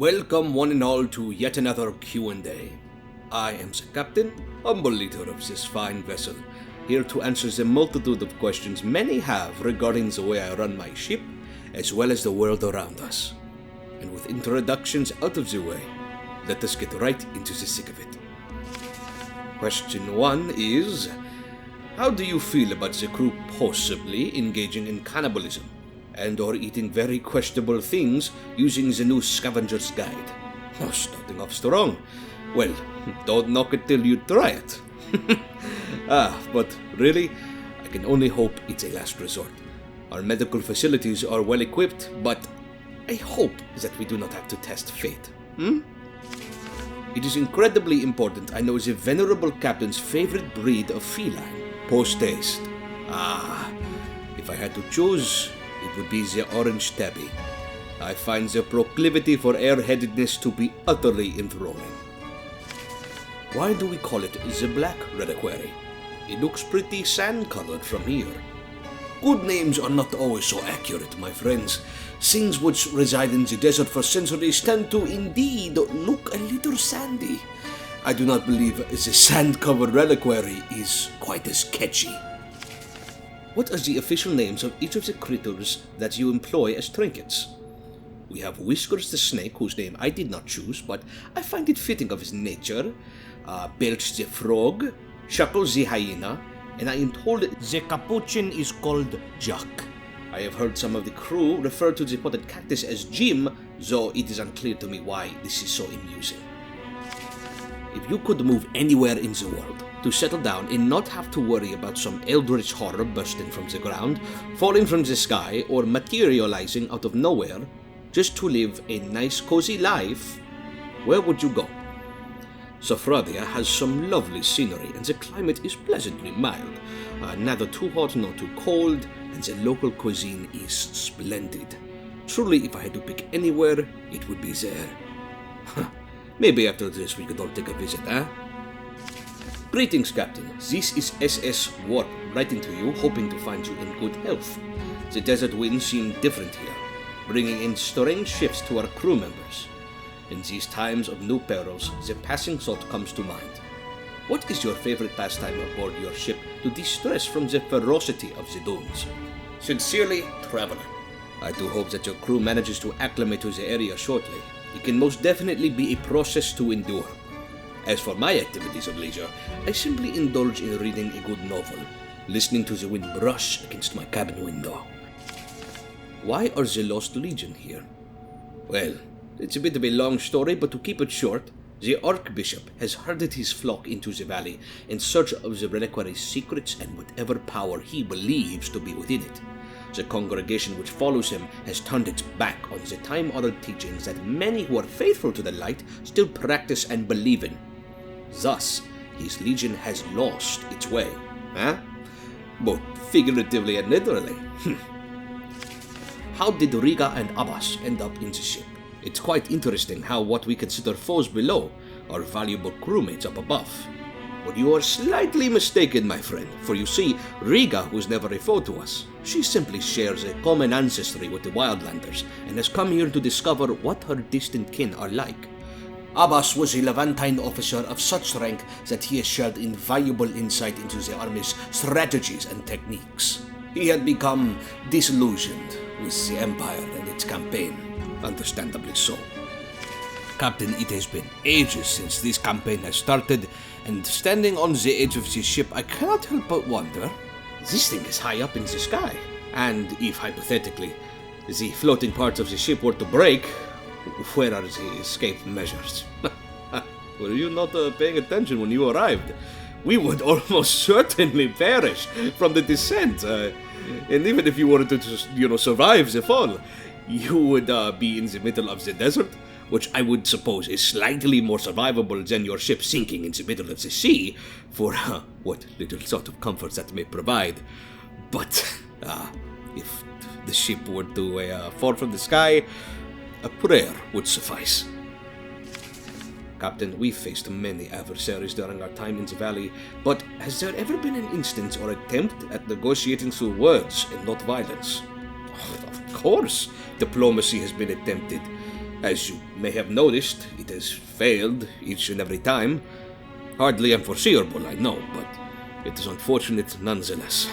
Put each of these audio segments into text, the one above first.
Welcome one and all to yet another Q&A. I am the captain, humble leader of this fine vessel, here to answer the multitude of questions many have regarding the way I run my ship, as well as the world around us. And with introductions out of the way, let us get right into the thick of it. Question 1 is, how do you feel about the crew possibly engaging in cannibalism, and or eating very questionable things using the new scavenger's guide? Oh, starting off strong. Well, don't knock it till you try it. But really, I can only hope it's a last resort. Our medical facilities are well equipped, but I hope that we do not have to test fate. It is incredibly important I know the venerable captain's favorite breed of feline, post-haste. If I had to choose, it would be the orange tabby. I find the proclivity for airheadedness to be utterly enthralling. Why do we call it the Black Reliquary? It looks pretty sand-colored from here. Good names are not always so accurate, my friends. Things which reside in the desert for centuries tend to indeed look a little sandy. I do not believe the sand-covered reliquary is quite as catchy. What are the official names of each of the critters that you employ as trinkets? We have Whiskers the snake, whose name I did not choose, but I find it fitting of his nature, Belch the frog, Shuckles the hyena, and I am told the capuchin is called Jack. I have heard some of the crew refer to the potted cactus as Jim, though it is unclear to me why this is so amusing. If you could move anywhere in the world to settle down and not have to worry about some eldritch horror bursting from the ground, falling from the sky, or materializing out of nowhere, just to live a nice cozy life, where would you go? Sophradia has some lovely scenery and the climate is pleasantly mild, neither too hot nor too cold, and the local cuisine is splendid. Truly, if I had to pick anywhere, it would be there. Maybe after this we could all take a visit, eh? Greetings, Captain. This is SS Warp writing to you, hoping to find you in good health. The desert winds seem different here, bringing in strange shifts to our crew members. In these times of new perils, the passing thought comes to mind. What is your favorite pastime aboard your ship to distress from the ferocity of the dunes? Sincerely, Traveler. I do hope that your crew manages to acclimate to the area shortly. It can most definitely be a process to endure. As for my activities of leisure, I simply indulge in reading a good novel, listening to the wind brush against my cabin window. Why are the Lost Legion here? Well, it's a bit of a long story, but to keep it short, the Archbishop has herded his flock into the valley in search of the reliquary's secrets and whatever power he believes to be within it. The congregation which follows him has turned its back on the time-honored teachings that many who are faithful to the light still practice and believe in. Thus, his legion has lost its way, both figuratively and literally. How did Riga and Abbas end up in the ship? It's quite interesting how what we consider foes below are valuable crewmates up above. But you are slightly mistaken, my friend, for you see, Riga was never a foe to us. She simply shares a common ancestry with the Wildlanders and has come here to discover what her distant kin are like. Abbas was a Levantine officer of such rank that he has shared invaluable insight into the army's strategies and techniques. He had become disillusioned with the Empire and its campaign, understandably so. Captain, it has been ages since this campaign has started, and standing on the edge of the ship, I cannot help but wonder, this thing is high up in the sky, and if hypothetically the floating parts of the ship were to break, where are the escape measures? Were you not paying attention when you arrived? We would almost certainly perish from the descent, and even if you were to survive the fall, you would be in the middle of the desert, which I would suppose is slightly more survivable than your ship sinking in the middle of the sea, for what little sort of comfort that may provide. But if the ship were to fall from the sky, a prayer would suffice. Captain, we've faced many adversaries during our time in the valley, but has there ever been an instance or attempt at negotiating through words and not violence? Of course, diplomacy has been attempted, As you may have noticed, it has failed each and every time. Hardly unforeseeable, I know, but it is unfortunate nonetheless.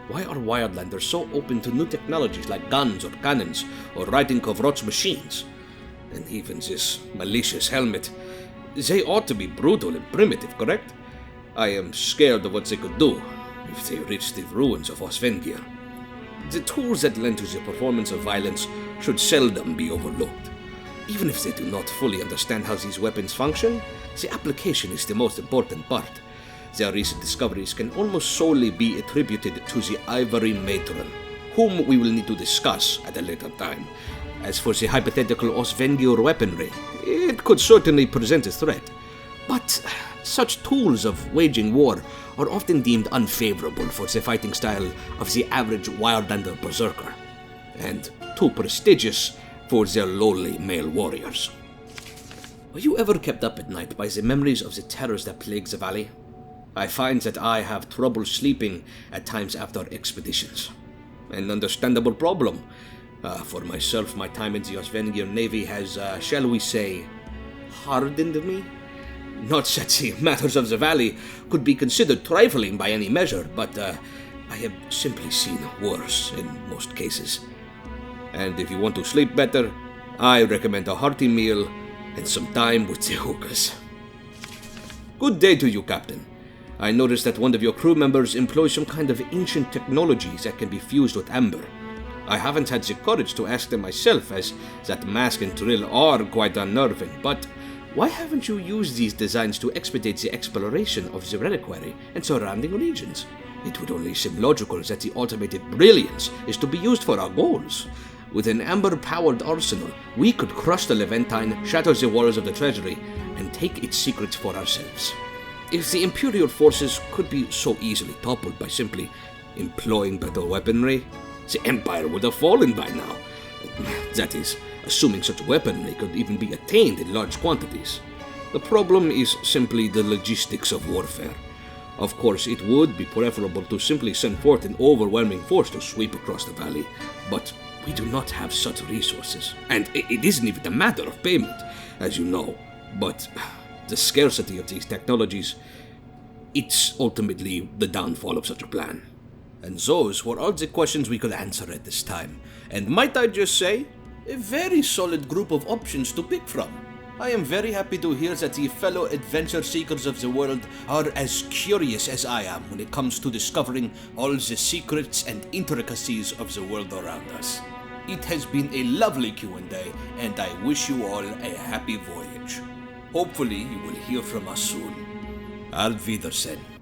Why are Wildlanders so open to new technologies like guns or cannons or riding Kovrot's machines? And even this malicious helmet. They ought to be brutal and primitive, correct? I am scared of what they could do if they reach the ruins of Osvengir. The tools that lend to the performance of violence should seldom be overlooked. Even if they do not fully understand how these weapons function, the application is the most important part. Their recent discoveries can almost solely be attributed to the Ivory Matron, whom we will need to discuss at a later time. As for the hypothetical Osvengir weaponry, it could certainly present a threat. But such tools of waging war are often deemed unfavorable for the fighting style of the average Wildlander berserker, and too prestigious for their lowly male warriors. Are you ever kept up at night by the memories of the terrors that plague the valley? I find that I have trouble sleeping at times after expeditions. An understandable problem. For myself, my time in the Osvengir Navy has, shall we say, hardened me? Not that the matters of the valley could be considered trifling by any measure, but I have simply seen worse in most cases. And if you want to sleep better, I recommend a hearty meal and some time with the hookahs. Good day to you, Captain. I noticed that one of your crew members employs some kind of ancient technologies that can be fused with amber. I haven't had the courage to ask them myself, as that mask and drill are quite unnerving, but why haven't you used these designs to expedite the exploration of the reliquary and surrounding regions? It would only seem logical that the automated brilliance is to be used for our goals. With an amber-powered arsenal, we could crush the Levantine, shatter the walls of the treasury, and take its secrets for ourselves. If the Imperial forces could be so easily toppled by simply employing better weaponry, the Empire would have fallen by now. That is, assuming such weaponry could even be attained in large quantities. The problem is simply the logistics of warfare. Of course, it would be preferable to simply send forth an overwhelming force to sweep across the valley, but we do not have such resources. And it isn't even a matter of payment, as you know, but the scarcity of these technologies, it's ultimately the downfall of such a plan. And those were all the questions we could answer at this time. And might I just say, a very solid group of options to pick from. I am very happy to hear that the fellow adventure seekers of the world are as curious as I am when it comes to discovering all the secrets and intricacies of the world around us. It has been a lovely Q&A, and I wish you all a happy voyage. Hopefully you will hear from us soon. Auf Wiedersehen.